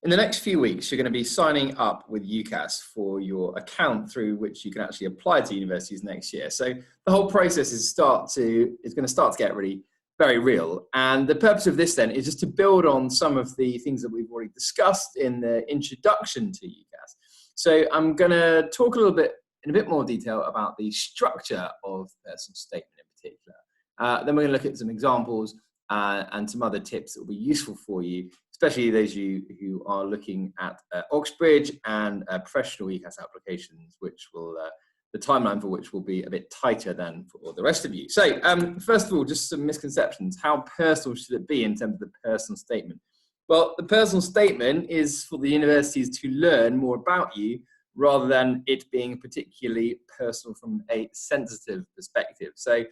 In the next few weeks, you're going to be signing up with UCAS for your account through which you can actually apply to universities next year. So the whole process is going to start to get really very real. And the purpose of this then is just to build on some of the things that we've already discussed in the introduction to UCAS. So I'm going to talk a little bit in a bit more detail about the structure of personal statement in particular. Then we're going to look at some examples and some other tips that will be useful for you, especially those of you who are looking at Oxbridge and professional UCAS applications, which will the timeline for which will be a bit tighter than for all the rest of you. So first of all, just some misconceptions. How personal should it be in terms of the personal statement? Well, the personal statement is for the universities to learn more about you rather than it being particularly personal from a sensitive perspective. So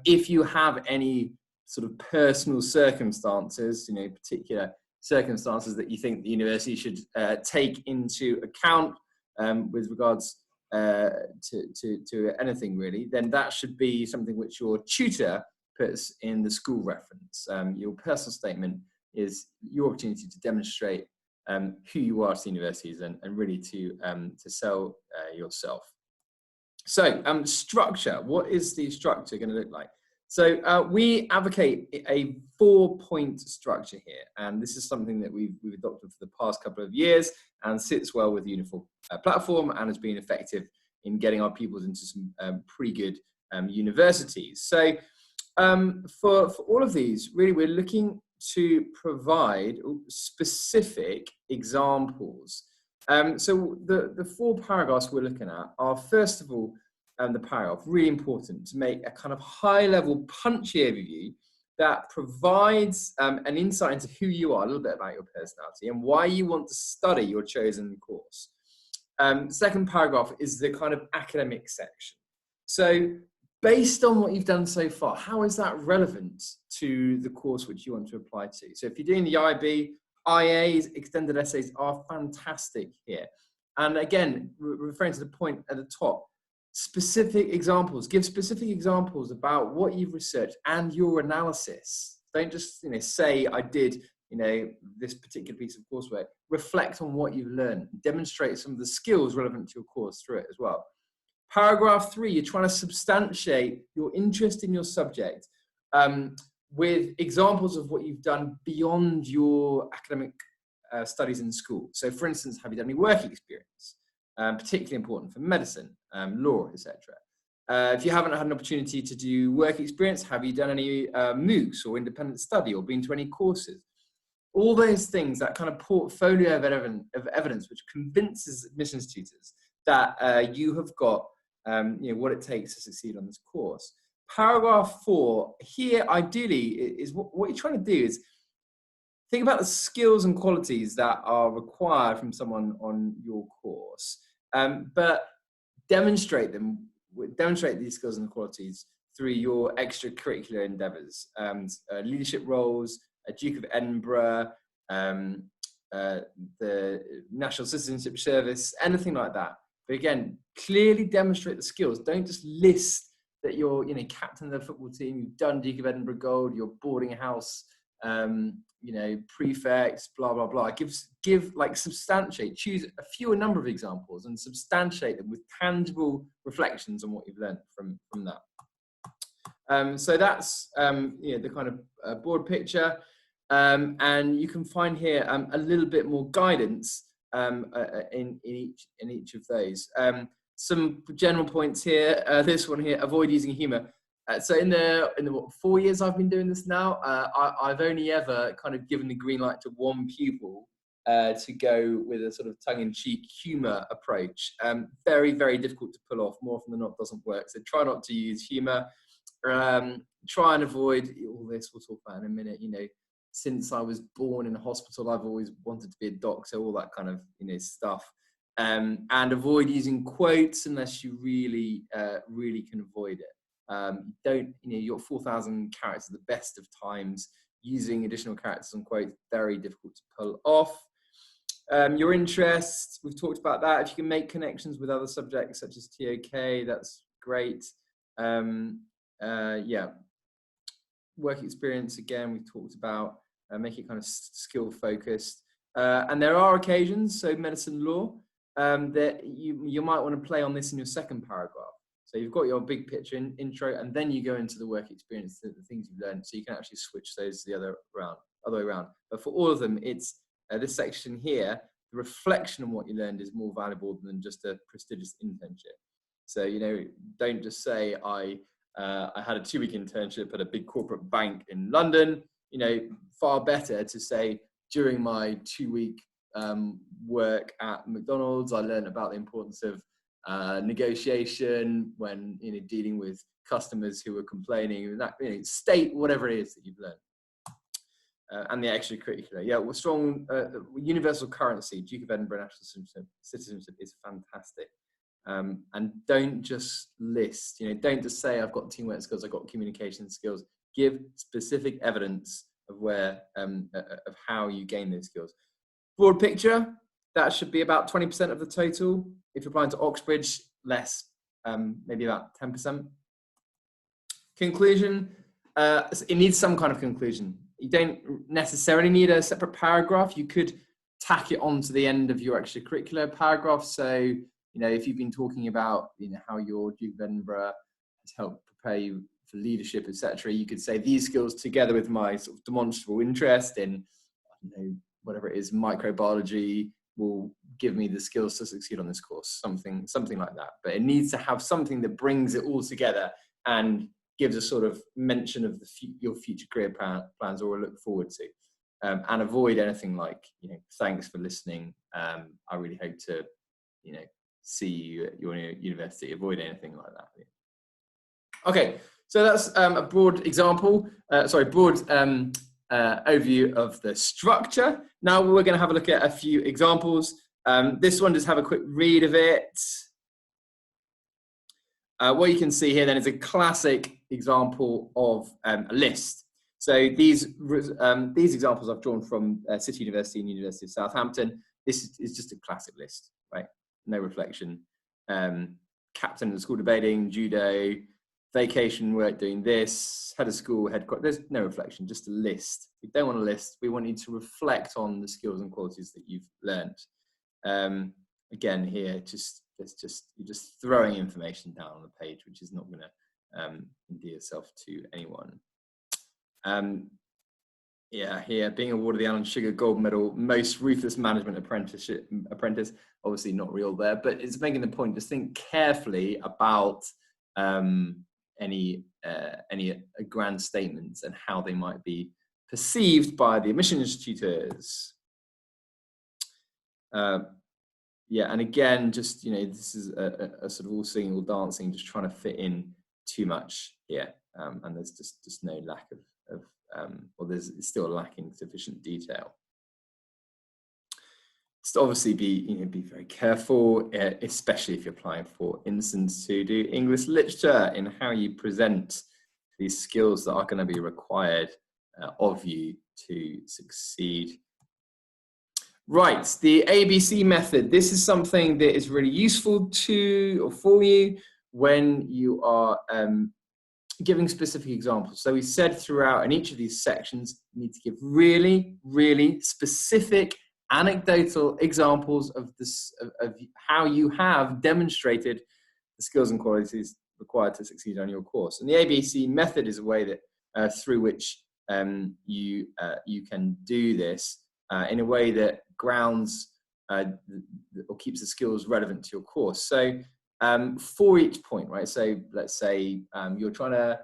if you have any sort of personal circumstances, particular circumstances that you think the university should take into account with regards to anything really, then that should be something which your tutor puts in the school reference. Your personal statement is your opportunity to demonstrate who you are to the universities and really to sell yourself. So structure, what is the structure going to look like? So we advocate a 4-point structure here, and this is something that we've adopted for the past couple of years and sits well with the Uniform platform and has been effective in getting our pupils into some pretty good universities. So for all of these, really we're looking to provide specific examples. So the 4 paragraphs we're looking at are, first of all, the paragraph, really important to make a kind of high-level, punchy overview that provides an insight into who you are, a little bit about your personality, and why you want to study your chosen course. Second paragraph is the kind of academic section. So based on what you've done so far, how is that relevant to the course which you want to apply to? So if you're doing the IB, IAs, extended essays are fantastic here. And again, referring to the point at the top, specific examples, give specific examples about what you've researched and your analysis. Don't just say I did this particular piece of coursework. Reflect on what you've learned, demonstrate some of the skills relevant to your course through it as well. Paragraph 3, you're trying to substantiate your interest in your subject with examples of what you've done beyond your academic studies in school. So for instance, have you done any work experience? Particularly important for medicine, law, etc. If you haven't had an opportunity to do work experience, have you done any MOOCs or independent study or been to any courses? All those things, that kind of portfolio of evidence which convinces admissions tutors that you have got what it takes to succeed on this course. Paragraph 4, here ideally is what you're trying to do is think about the skills and qualities that are required from someone on your course, but demonstrate these skills and qualities through your extracurricular endeavours, leadership roles, Duke of Edinburgh, the National Citizenship Service, anything like that. But again, clearly demonstrate the skills. Don't just list that you're captain of the football team, you've done Duke of Edinburgh Gold, you're boarding house, prefects, blah, blah, blah. Substantiate, choose a fewer number of examples and substantiate them with tangible reflections on what you've learned from that. So that's, the kind of board picture. And you can find here a little bit more guidance in each of those. Some general points here. This one here: avoid using humour. So in the 4 years I've been doing this now, I've only ever kind of given the green light to one pupil to go with a sort of tongue-in-cheek humour approach. Very, very difficult to pull off. More often than not, doesn't work. So try not to use humour. Try and avoid all this. We'll talk about in a minute. Since I was born in a hospital, I've always wanted to be a doctor. All that kind of stuff. And avoid using quotes unless you really can avoid it. Your 4,000 characters are the best of times. Using additional characters and quotes, very difficult to pull off. Your interests, we've talked about that. If you can make connections with other subjects such as TOK, that's great. Work experience, again, we've talked about. Make it kind of skill focused. And there are occasions, so medicine law, that you might want to play on this in your second paragraph. So you've got your big picture intro, and then you go into the work experience, the things you've learned, so you can actually switch those the other way around. But for all of them, it's this section here, the reflection on what you learned is more valuable than just a prestigious internship. So, you know, don't just say, I had a 2-week internship at a big corporate bank in London. You know, far better to say, during my 2-week work at McDonald's, I learned about the importance of negotiation when, you know, dealing with customers who were complaining, and that, you know, state whatever it is that you've learned. And the extracurricular, yeah, well, strong universal currency. Duke of Edinburgh national citizenship is fantastic. And don't just list, you know, don't just say I've got teamwork skills, I've got communication skills. Give specific evidence of where of how you gain those skills. Broad picture, that should be about 20% of the total. If you're applying to Oxbridge, less, maybe about 10%. Conclusion, it needs some kind of conclusion. You don't necessarily need a separate paragraph. You could tack it on to the end of your extracurricular paragraph. So, you know, if you've been talking about, you know, how your Duke of Edinburgh has helped prepare you for leadership, etc., you could say these skills together with my sort of demonstrable interest in, I don't know, whatever it is, microbiology, will give me the skills to succeed on this course, something like that. But it needs to have something that brings it all together and gives a sort of mention of your future career plans or a look forward to, and avoid anything like, you know, thanks for listening. I really hope to, you know, see you at your university. Avoid anything like that. Okay, so that's a broad example. Broad overview of the structure. Now we're going to have a look at a few examples. This one, just have a quick read of it. What you can see here then is a classic example of a list. So these examples I've drawn from City University and University of Southampton. This is just a classic list, right? No reflection. Captain of the school debating, judo, vacation work doing this, head of school, there's no reflection, just a list. We don't want a list. We want you to reflect on the skills and qualities that you've learned. Again, here, you're just throwing information down on the page, which is not going to endear yourself to anyone. Yeah, here, being awarded the Alan Sugar Gold Medal, most ruthless management apprentice, obviously not real there, but it's making the point, just think carefully about any grand statements and how they might be perceived by the admissions tutors. Yeah, and again, just, you know, this is a sort of all singing, all dancing, just trying to fit in too much here, and there's just no lack of there's still lacking sufficient detail. So obviously be very careful, especially if you're applying, for instance, to do English literature, in how you present these skills that are going to be required of you to succeed. Right, the ABC method. This is something that is really useful to or for you when you are giving specific examples. So we said throughout in each of these sections, you need to give really, really specific anecdotal examples of this, of how you have demonstrated the skills and qualities required to succeed on your course. And the ABC method is a way that through which you can do this in a way that grounds or keeps the skills relevant to your course. So for each point, right? So let's say you're trying to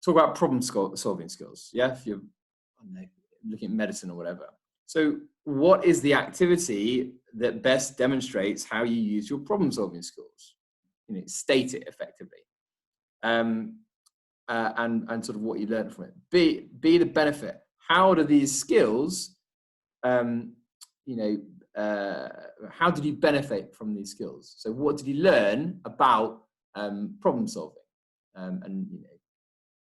talk about problem solving skills. Yeah, if you're, I don't know, looking at medicine or whatever. So what is the activity that best demonstrates how you use your problem solving skills? You know, state it effectively. And sort of what you learned from it. B, the benefit. How do these skills, how did you benefit from these skills? So what did you learn about problem solving and, you know,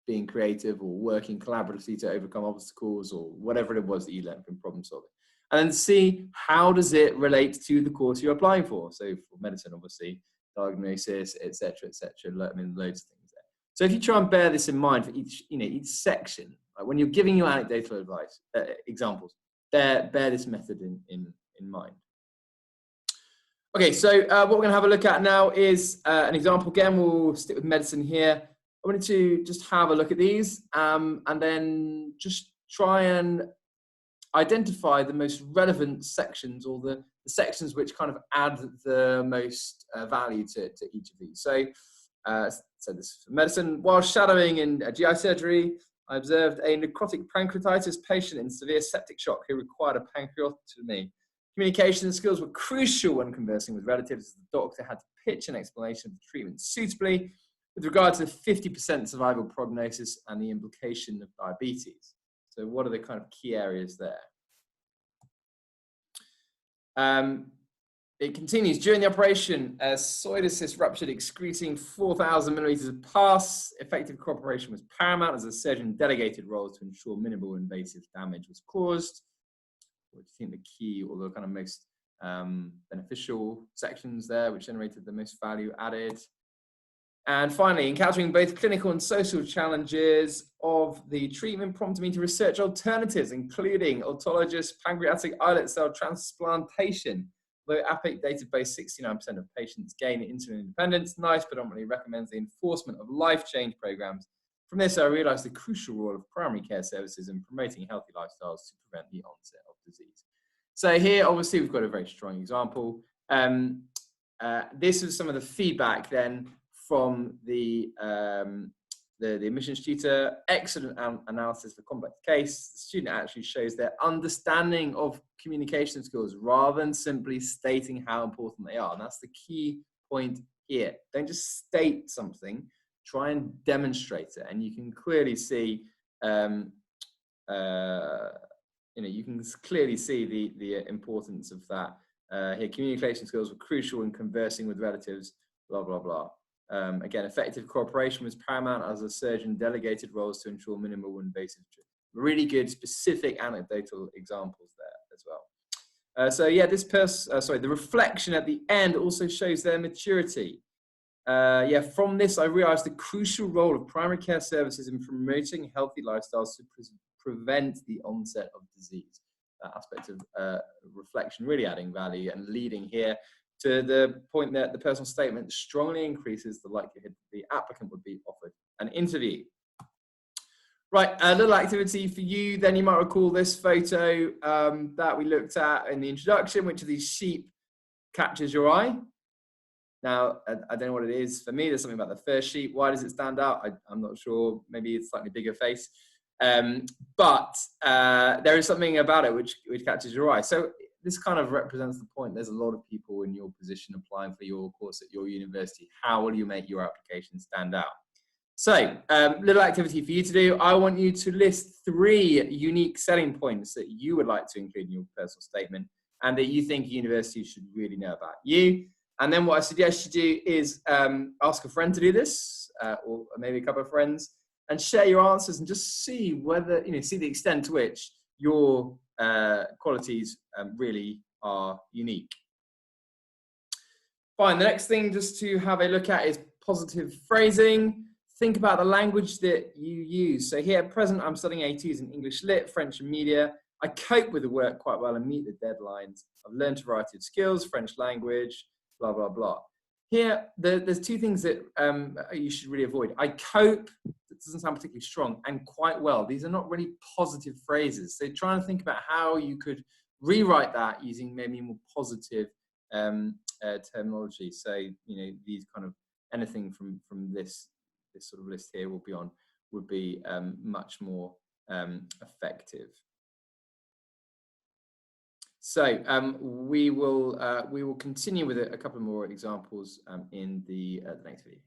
being creative or working collaboratively to overcome obstacles or whatever it was that you learned from problem solving? And then C, how does it relate to the course you're applying for? So for medicine, obviously, diagnosis, etc., etc. I mean, loads of things there. So if you try and bear this in mind for each section, like when you're giving your anecdotal advice, examples, bear this method in mind. Okay, so what we're going to have a look at now is an example. Again, we'll stick with medicine here. I wanted to just have a look at these and then just try and identify the most relevant sections, or the sections which kind of add the most value to each of these. So this is for medicine. While shadowing in GI surgery, I observed a necrotic pancreatitis patient in severe septic shock who required a pancreotomy. Communication skills were crucial when conversing with relatives, as the doctor had to pitch an explanation of the treatment suitably with regard to the 50% survival prognosis and the implication of diabetes. So what are the kind of key areas there? It continues. During the operation, pseudocyst ruptured, excreting 4,000 milliliters of pus. Effective cooperation was paramount as the surgeon delegated roles to ensure minimal invasive damage was caused. What do you think the key, or the kind of most beneficial sections there, which generated the most value added? And finally, encountering both clinical and social challenges of the treatment prompted me to research alternatives, including autologous pancreatic islet cell transplantation. Though APIC database 69% of patients gain insulin independence, NICE predominantly recommends the enforcement of life change programs. From this, I realized the crucial role of primary care services in promoting healthy lifestyles to prevent the onset of disease. So here, obviously, we've got a very strong example. This is some of the feedback then from the admissions tutor. Excellent analysis of a complex case. The student actually shows their understanding of communication skills rather than simply stating how important they are. And that's the key point here. Don't just state something, try and demonstrate it. And you can clearly see, you can clearly see the importance of that. Here, communication skills were crucial in conversing with relatives, blah, blah, blah. Again, effective cooperation was paramount as a surgeon delegated roles to ensure minimal invasive treatment. Really good specific anecdotal examples there as well. So yeah, the reflection at the end also shows their maturity. From this, I realized the crucial role of primary care services in promoting healthy lifestyles to prevent the onset of disease. That aspect of reflection really adding value and leading here to the point that the personal statement strongly increases the likelihood the applicant would be offered an interview. Right, a little activity for you. Then you might recall this photo that we looked at in the introduction. Which of these sheep catches your eye? Now, I don't know what it is. For me, there's something about the first sheep. Why does it stand out? I'm not sure. Maybe it's slightly bigger face. But there is something about it which catches your eye. So this kind of represents the point. There's a lot of people in your position applying for your course at your university. How will you make your application stand out? So, little activity for you to do. I want you to list 3 unique selling points that you would like to include in your personal statement and that you think university should really know about you. And then what I suggest you do is ask a friend to do this, or maybe a couple of friends, and share your answers and just see whether, see the extent to which your qualities really are unique. Fine, the next thing just to have a look at is positive phrasing. Think about the language that you use. So here at present, I'm studying A2s in English Lit, French and Media. I cope with the work quite well and meet the deadlines. I've learned a variety of skills, French language, blah, blah, blah. Here, there's 2 things that you should really avoid. I cope, that doesn't sound particularly strong, and quite well. These are not really positive phrases. So try and think about how you could rewrite that using maybe more positive terminology. So, these kind of anything from this sort of list here would be much more effective. So we will continue with a couple more examples in the next video.